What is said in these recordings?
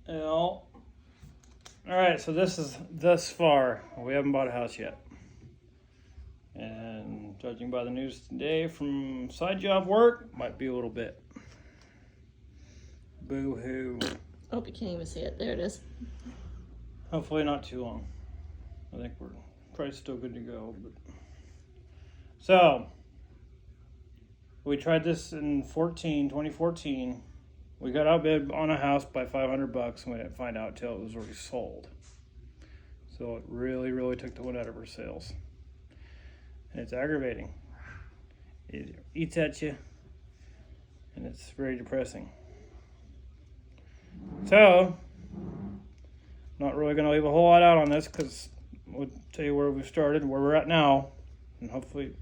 All right, so this is thus far. We haven't bought a house yet. And judging by the news today from side job work, might be a little bit. Boo hoo. Oh, you can't even see it. There it is. Hopefully not too long. I think we're probably still good to go. But so we tried this in 2014. We got outbid on a house by $500, and we didn't find out till it was already sold. So it really, really took the wind out of our sails. And it's aggravating. It eats at you, and it's very depressing. So, not really going to leave a whole lot out on this because we'll tell you where we've started, where we're at now, and hopefully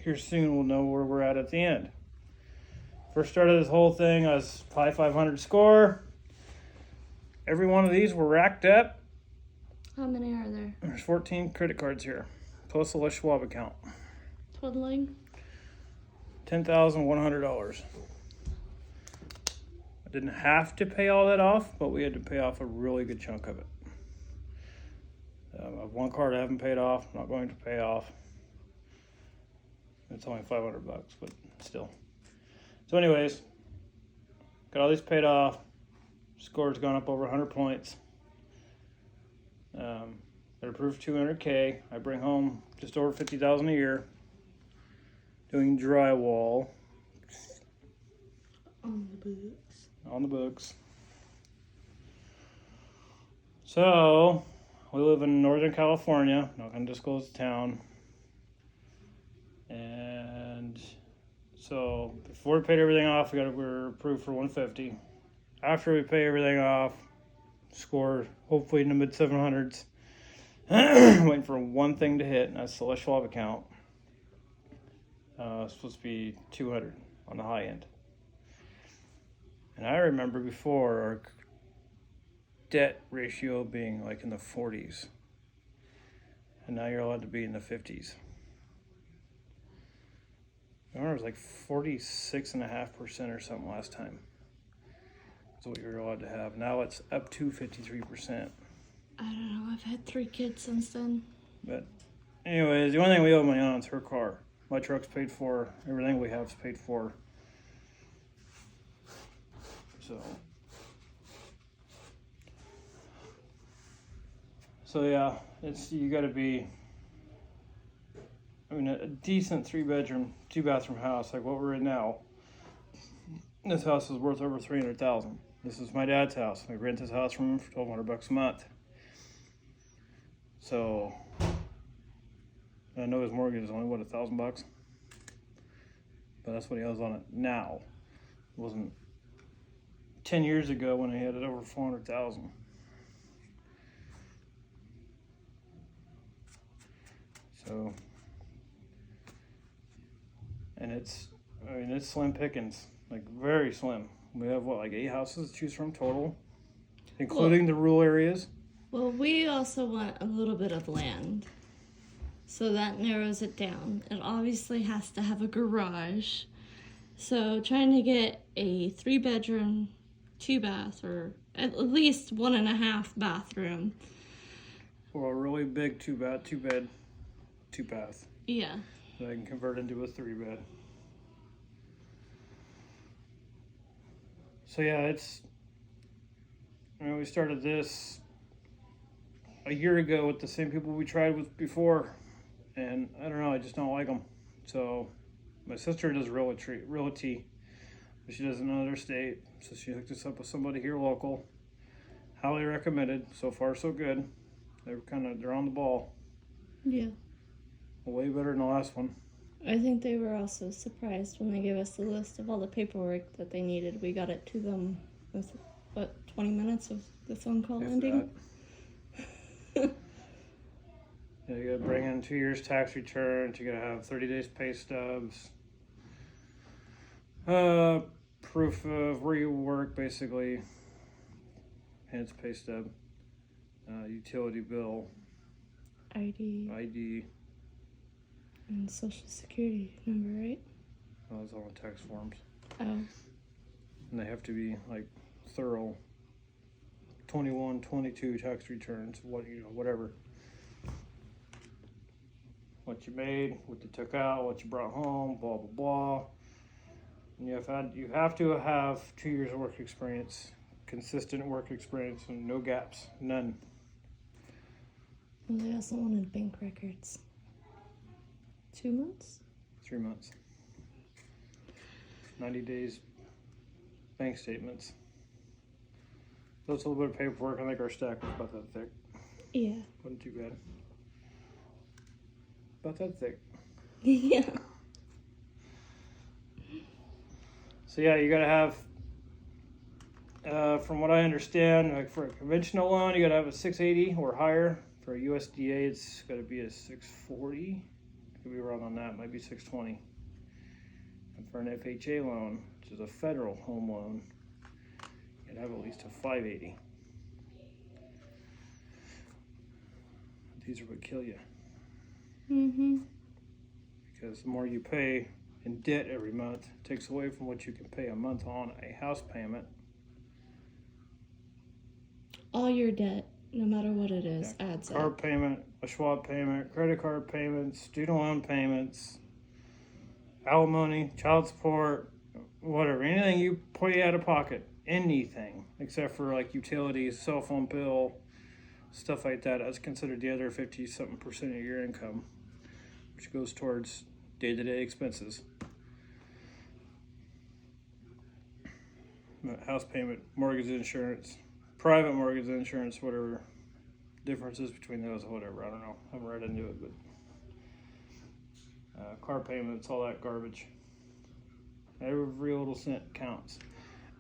here soon we'll know where we're at the end. First started this whole thing, I was Pi 500 score. Every one of these were racked up. How many are there? There's 14 credit cards here, plus a Les Schwab account. Totaling? $10,100. I didn't have to pay all that off, but we had to pay off a really good chunk of it. I have one card I haven't paid off, not going to pay off. It's only $500, but still. So anyways, got all these paid off. Score's gone up over 100 points. Got approved $200K. I bring home just over $50,000 a year. Doing drywall. On the books. On the books. So, we live in Northern California. Not going to disclose the town. And so, before we paid everything off, we're approved for $150. After we pay everything off, score hopefully in the mid 700s. Waiting for one thing to hit, and that's the Les Schwab account. It's supposed to be 200 on the high end. And I remember before our debt ratio being like in the 40s. And now you're allowed to be in the 50s. I remember it was like 46.5% or something last time. That's what you were allowed to have. Now it's up to 53%. I don't know. I've had 3 kids since then. But anyways, the only thing we owe money on is her car. My truck's paid for. Everything we have is paid for. So yeah, you got to be. I mean, a decent 3-bedroom, 2-bathroom house like what we're in now. This house is worth over $300,000. This is my dad's house. We rent this house from him for $1,200 a month. So I know his mortgage is only $1,000, but that's what he owes on it now. It wasn't 10 years ago when he had it over $400,000. So, and it's slim pickings, like very slim. We have like 8 houses to choose from total, including the rural areas. Well, we also want a little bit of land. So that narrows it down. It obviously has to have a garage. So trying to get a 3-bedroom, 2-bath, or at least 1.5 bathroom. Or a really big 2-bed, 2-bath. Yeah. That I can convert into a 3-bed. So yeah, we started this a year ago with the same people we tried with before, and I don't know, I just don't like them. So my sister does realty, but she does it in another state, so she hooked us up with somebody here local. Highly recommended. So far, so good. They're on the ball. Yeah. Way better than the last one. I think they were also surprised when they gave us the list of all the paperwork that they needed. We got it to them with, 20 minutes of the phone call ending? Yeah, you gotta bring in 2 years tax returns, you gotta have 30 days pay stubs, proof of where you work, basically, hence pay stub, utility bill, ID. And social security number, right? Those all on tax forms. Oh. And they have to be like thorough. 21, 22 tax returns, whatever. What you made, what you took out, what you brought home, blah blah blah. And you have to have 2 years of work experience, consistent work experience, and no gaps, none. Well, they also wanted bank records. 2 months? 3 months. 90 days bank statements. So it's a little bit of paperwork. I think our stack was about that thick. Yeah. Wasn't too bad. About that thick. Yeah. So yeah, you gotta have, from what I understand, like for a conventional loan, you gotta have a 680 or higher. For a USDA, it's gotta be a 640. Could be wrong on that. Might be 620. And for an FHA loan, which is a federal home loan, you'd have at least a 580. These are what kill you. Mm-hmm. Because the more you pay in debt every month, it takes away from what you can pay a month on a house payment. All your debt, no matter what it is, adds Car up. payment, a Schwab payment, credit card payments, student loan payments, alimony, child support, whatever. Anything you pay out of pocket, anything, except for like utilities, cell phone bill, stuff like that, that's considered the other 50-something% of your income, which goes towards day-to-day expenses. House payment, mortgage insurance, private mortgage insurance, whatever differences between those, whatever, I don't know, I haven't read into it, but car payments, all that garbage. Every little cent counts.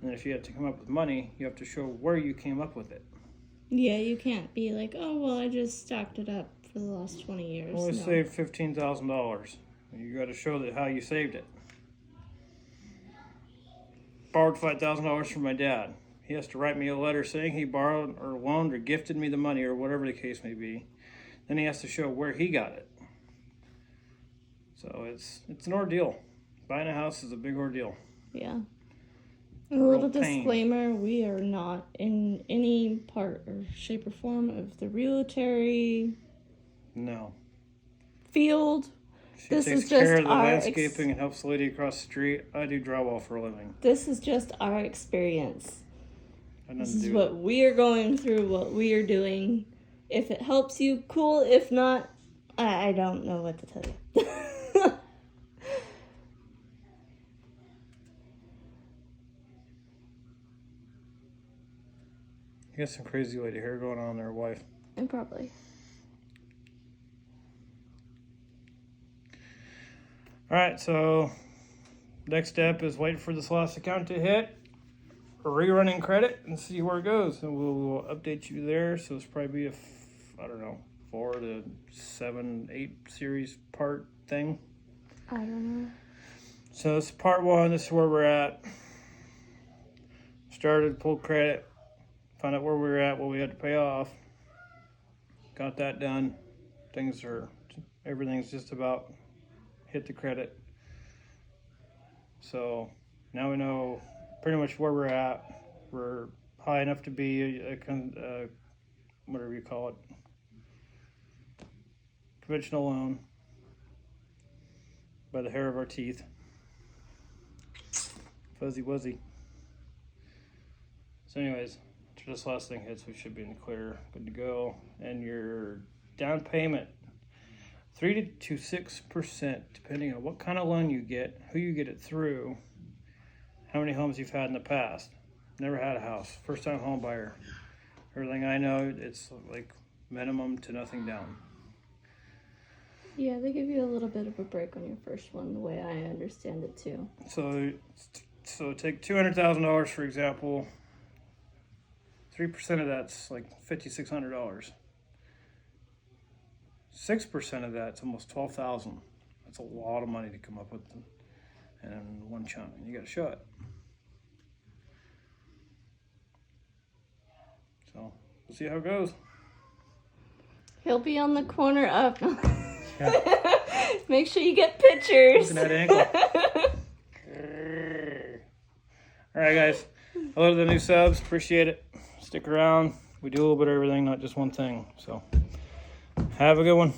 And then if you have to come up with money, you have to show where you came up with it. Yeah, you can't be like, oh, well, I just stacked it up for the last 20 years. Well, I No. saved $15,000. You got to show that how you saved it. Borrowed $5,000 from my dad. He has to write me a letter saying he borrowed or loaned or gifted me the money or whatever the case may be. Then he has to show where he got it. So it's an ordeal. Buying a house is a big ordeal. Yeah. A little pain. disclaimer, we are not in any part or shape or form of the realtary No. field. She This takes is care just of the our landscaping and helps the lady across the street. I do drywall for a living. This is just our experience. I This nothing is to do what we are going through, what we are doing. If it helps you, cool. If not, I don't know what to tell you. You got some crazy lady hair going on there, wife. And probably. All right, so next step is wait for this last account to hit, rerunning credit, and see where it goes. And we'll update you there. So it's probably be I don't know, 4 to 7, 8 series part thing. I don't know. So this is part 1. This is where we're at. Started, pulled credit, found out where we were at, what we had to pay off. Got that done. Everything's just about hit the credit. So now we know pretty much where we're at. We're high enough to be a whatever you call it, conventional loan by the hair of our teeth. Fuzzy wuzzy. So anyways, after this last thing hits, we should be in the clear, good to go. And your down payment, 3 to 6%, depending on what kind of loan you get, who you get it through, how many homes you've had in the past. Never had a house, first time home buyer. Everything I know, it's like minimum to nothing down. Yeah, they give you a little bit of a break on your first one, the way I understand it too. So take $200,000 for example. 3% of that's like $5,600. 6% of that's almost $12,000. That's a lot of money to come up with in one chunk. You got to show it. So we'll see how it goes. He'll be on the corner of. Yeah. Make sure you get pictures. Looking at ankle. All right, guys. I love the new subs. Appreciate it. stick around. We do a little bit of everything, not just one thing. So have a good one.